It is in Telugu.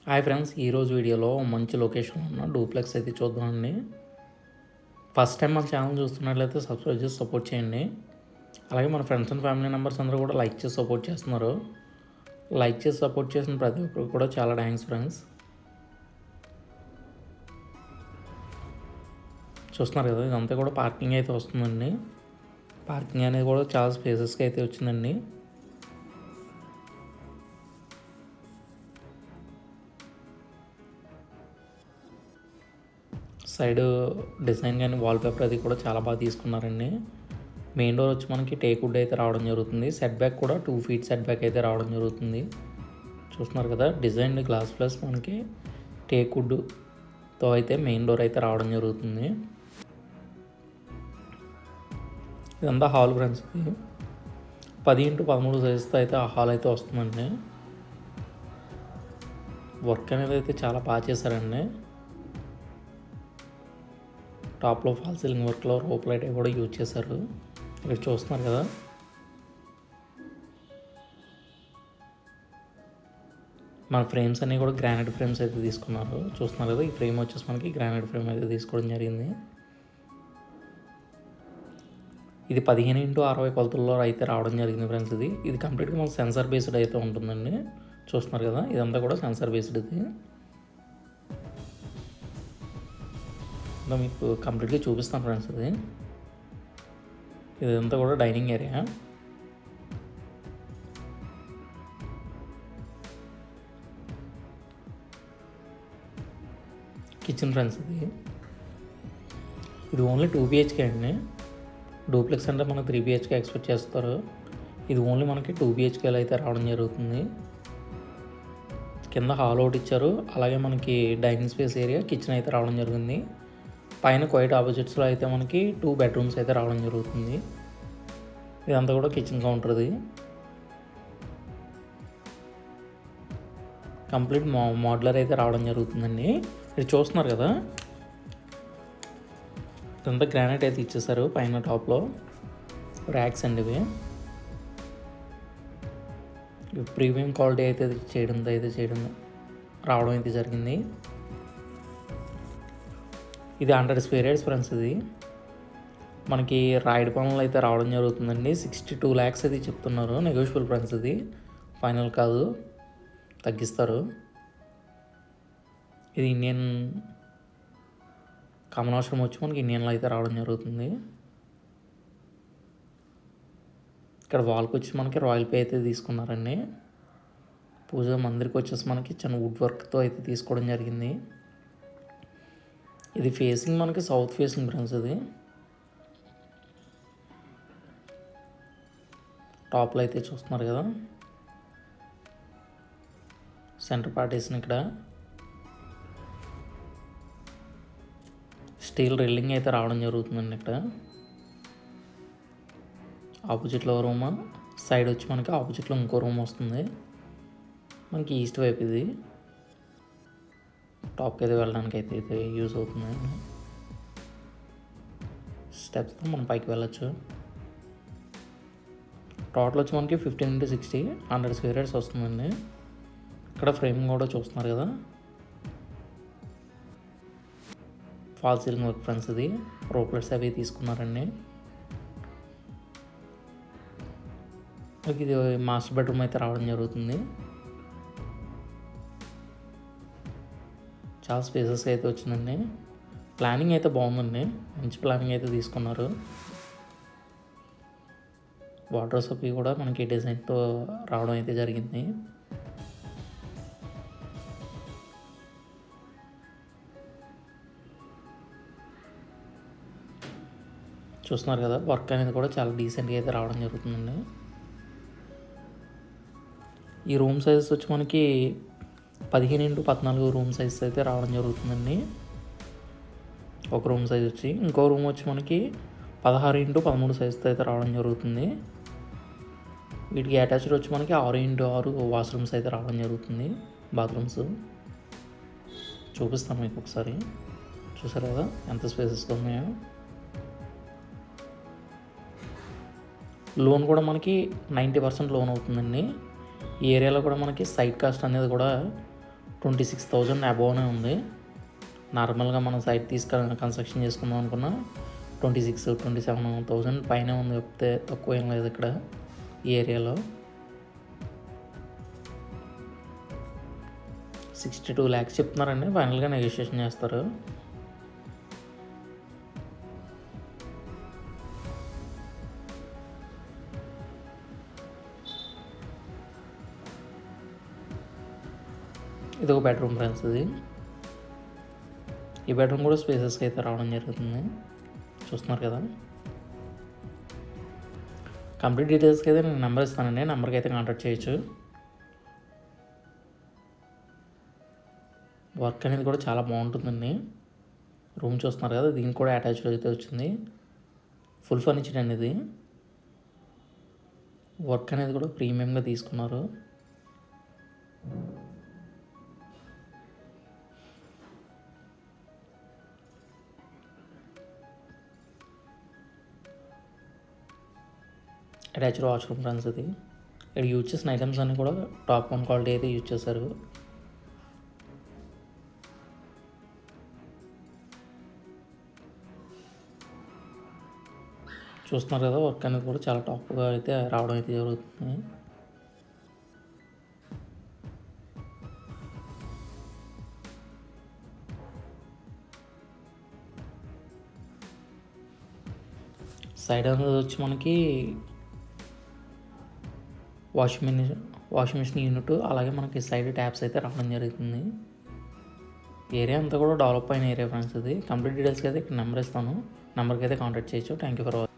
హాయ్ ఫ్రెండ్స్, ఈరోజు వీడియోలో మంచి లొకేషన్ ఉన్న డూప్లెక్స్ అయితే చూద్దామండి. ఫస్ట్ టైం మన ఛానల్ చూస్తున్నట్లయితే సబ్స్క్రైబ్ చేసి సపోర్ట్ చేయండి. అలాగే మన ఫ్రెండ్స్ అండ్ ఫ్యామిలీ మెంబర్స్ అందరూ కూడా లైక్ చేసి సపోర్ట్ చేస్తున్నారు. లైక్ చేసి సపోర్ట్ చేసిన ప్రతి ఒక్కరికి కూడా చాలా థ్యాంక్స్ ఫ్రెండ్స్. చూస్తున్నారు కదా, ఇదంతా కూడా పార్కింగ్ అయితే వస్తుందండి. పార్కింగ్ అనేది కూడా చాలా స్పేసెస్గా అయితే వచ్చిందండి. సైడ్ డిజైన్ కానీ వాల్పేపర్ అది కూడా చాలా బాగా తీసుకున్నారండి. మెయిన్ డోర్ వచ్చి మనకి టేక్ వుడ్ అయితే రావడం జరుగుతుంది. సెట్ బ్యాక్ కూడా 2 feet సెట్ బ్యాక్ అయితే రావడం జరుగుతుంది. చూస్తున్నారు కదా, డిజైన్ గ్లాస్ ప్లస్ మనకి టేక్ వుడ్తో అయితే మెయిన్ డోర్ అయితే రావడం జరుగుతుంది. ఇదంతా హాల్ ఫ్రెండ్స్. 10x13 సైజుతో అయితే ఆ హాల్ అయితే వస్తుందండి. వర్క్ అనేది అయితే చాలా బాగా చేశారండి. టాప్లో ఫాల్ సీలింగ్ వర్క్లో రోప్ లైట్ కూడా యూజ్ చేశారు. ఇక్కడ చూస్తున్నారు కదా, మన ఫ్రేమ్స్ అన్నీ కూడా గ్రానైట్ ఫ్రేమ్స్ అయితే తీసుకున్నారు. చూస్తున్నారు కదా, ఈ ఫ్రేమ్ వచ్చేసి మనకి గ్రానైట్ ఫ్రేమ్ అయితే తీసుకోవడం జరిగింది. ఇది 15x60 కొలతల్లో అయితే రావడం జరిగింది ఫ్రెండ్స్. ఇది కంప్లీట్గా మన సెన్సార్ బేస్డ్ అయితే ఉంటుందండి. చూస్తున్నారు కదా, ఇదంతా కూడా సెన్సార్ బేస్డ్. మీకు కంప్లీట్గా చూపిస్తాను ఫ్రెండ్స్. ఇదంతా కూడా డైనింగ్ ఏరియా. Kitchen friends. ఇది ఓన్లీ 2 BHK అండి. డూప్లెక్స్ అంటే మనకు 3 BHK ఎక్స్పెక్ట్ చేస్తారు. ఇది ఓన్లీ మనకి 2 BHKలో అయితే రావడం జరుగుతుంది. కింద హాల్ అవుట్ ఇచ్చారు. అలాగే మనకి డైనింగ్ స్పేస్ ఏరియా, కిచెన్ అయితే రావడం జరిగింది. పైన క్వైట్ ఆపోజిట్స్లో అయితే మనకి 2 bedrooms అయితే రావడం జరుగుతుంది. ఇదంతా కూడా కిచెన్ కౌంటర్ది. కంప్లీట్ మోడ్యులర్ అయితే రావడం జరుగుతుందండి. ఇది చూస్తున్నారు కదా, ఇదంతా గ్రానైట్ అయితే ఇచ్చేసారు. పైన టాప్లో ర్యాక్స్ అండి. ఇవి ప్రీమియం క్వాలిటీ అయితే చేయడం రావడం అయితే జరిగింది. ఇది 100 square yards ఫ్రెండ్స్. ఇది మనకి రాయిడ్ పనులు అయితే రావడం జరుగుతుందండి. 62 lakhs అది చెప్తున్నారు. Negotiable friends. ఇది ఫైనల్ కాదు, తగ్గిస్తారు. ఇది ఇండియన్ కామన్ అవసరం వచ్చి మనకి ఇండియన్లో అయితే రావడం జరుగుతుంది. ఇక్కడ వాల్కి వచ్చి మనకి రాయల్ పే అయితే తీసుకున్నారండి. పూజ మందిరికి వచ్చేసి మనకి చిన్న వుడ్ వర్క్తో అయితే తీసుకోవడం జరిగింది. ఇది ఫేసింగ్ మనకి సౌత్ ఫేసింగ్ ఫ్రెండ్స్. ఇది టాప్లో అయితే చూస్తున్నారు కదా, సెంటర్ పార్టీషన్. ఇక్కడ స్టీల్ రిల్లింగ్ అయితే రావడం జరుగుతుందండి. ఇక్కడ ఆపోజిట్లో రూమ్, సైడ్ వచ్చి మనకి ఆపోజిట్లో ఇంకో రూమ్ వస్తుంది. మనకి ఈస్ట్ వైపు ఇది టాప్కి అయితే వెళ్ళడానికి అయితే యూజ్ అవుతుంది. స్టెప్స్తో మనం పైకి వెళ్ళచ్చు. టోటల్ వచ్చి మనకి 15x60 100 square yards వస్తుందండి. ఇక్కడ ఫ్రేమ్ కూడా చూస్తున్నారు కదా, ఫాల్ సీలింగ్ వర్క్ ఫ్రెండ్స్. ఇది రోప్లెట్స్ అవి తీసుకున్నారండి. ఇది మాస్టర్ బెడ్రూమ్ అయితే రావడం జరుగుతుంది. చాలా స్పేసెస్ అయితే వచ్చిందండి. ప్లానింగ్ అయితే బాగుందండి. మంచి ప్లానింగ్ అయితే తీసుకున్నారు. వాటర్ సప్లై కూడా మనకి డిజైన్తో రావడం అయితే జరిగింది. చూస్తున్నారు కదా, వర్క్ అనేది కూడా చాలా డీసెంట్గా అయితే రావడం జరుగుతుందండి. ఈ రూమ్ సైజెస్ వచ్చి మనకి 15x14 రూమ్ సైజ్ అయితే రావడం జరుగుతుందండి. ఒక రూమ్ సైజ్ వచ్చి, ఇంకో రూమ్ వచ్చి మనకి 16x13 సైజ్తో అయితే రావడం జరుగుతుంది. వీటికి అటాచ్డ్ వచ్చి మనకి 6x6 వాష్రూమ్స్ అయితే రావడం జరుగుతుంది. బాత్రూమ్స్ చూపిస్తాను మీకు ఒకసారి. చూసారు కదా ఎంత స్పేసెస్గా ఉన్నాయో. లోన్ కూడా మనకి 90% లోన్ అవుతుందండి. ఈ ఏరియాలో కూడా మనకి సైట్ కాస్ట్ అనేది కూడా 26,000 అబోవ్నే ఉంది. నార్మల్గా మనం సైట్ తీసుకొని కన్స్ట్రక్షన్ చేసుకుందాం అనుకున్న 26-27,000 పైనే ఉంది తప్పితే తక్కువ ఏం లేదు ఇక్కడ ఈ ఏరియాలో. 62 lakhs చెప్తున్నారండి, ఫైనల్గా నెగోషియేషన్ చేస్తారు. ఇది ఒక బెడ్రూమ్ ఫ్రెండ్స్. ఈ బెడ్రూమ్ కూడా స్పేసెస్కి అయితే రావడం జరుగుతుంది, చూస్తున్నారు కదా. కంప్లీట్ డీటెయిల్స్కి అయితే నేను నెంబర్ ఇస్తానండి, నెంబర్కి అయితే కాంటాక్ట్ చేయొచ్చు. వర్క్ అనేది కూడా చాలా బాగుంటుందండి. రూమ్ చూస్తున్నారు కదా, దీనికి కూడా అటాచ్డ్ అయితే వచ్చింది. ఫుల్ ఫర్నిచర్ అండి ఇది. వర్క్ అనేది కూడా ప్రీమియంగా తీసుకున్నారు. అటాచ్డ్ వాష్రూమ్ ఫ్రెండ్స్ ఇది. ఇక్కడ యూజ్ చేసిన ఐటమ్స్ అన్నీ కూడా టాప్ 1 క్వాలిటీ అయితే యూజ్ చేశారు. చూస్తున్నారు కదా, వర్క్ అనేది కూడా చాలా టాప్గా అయితే రావడం అయితే జరుగుతుంది. సైడ్ అనేది వచ్చి మనకి వాషింగ్ మిషన్ యూనిట్, అలాగే మనకి సైడ్ ట్యాప్స్ అయితే రావడం జరుగుతుంది. ఏరియా అంతా కూడా డెవలప్ అయిన ఏరియా ఫ్రెండ్స్ ఇది. కంప్లీట్ డీటెయిల్స్కి అయితే ఇక్కడ నెంబర్ ఇస్తాను, నెంబర్కి అయితే కాంటాక్ట్ చేయొచ్చు. Thank you for watching.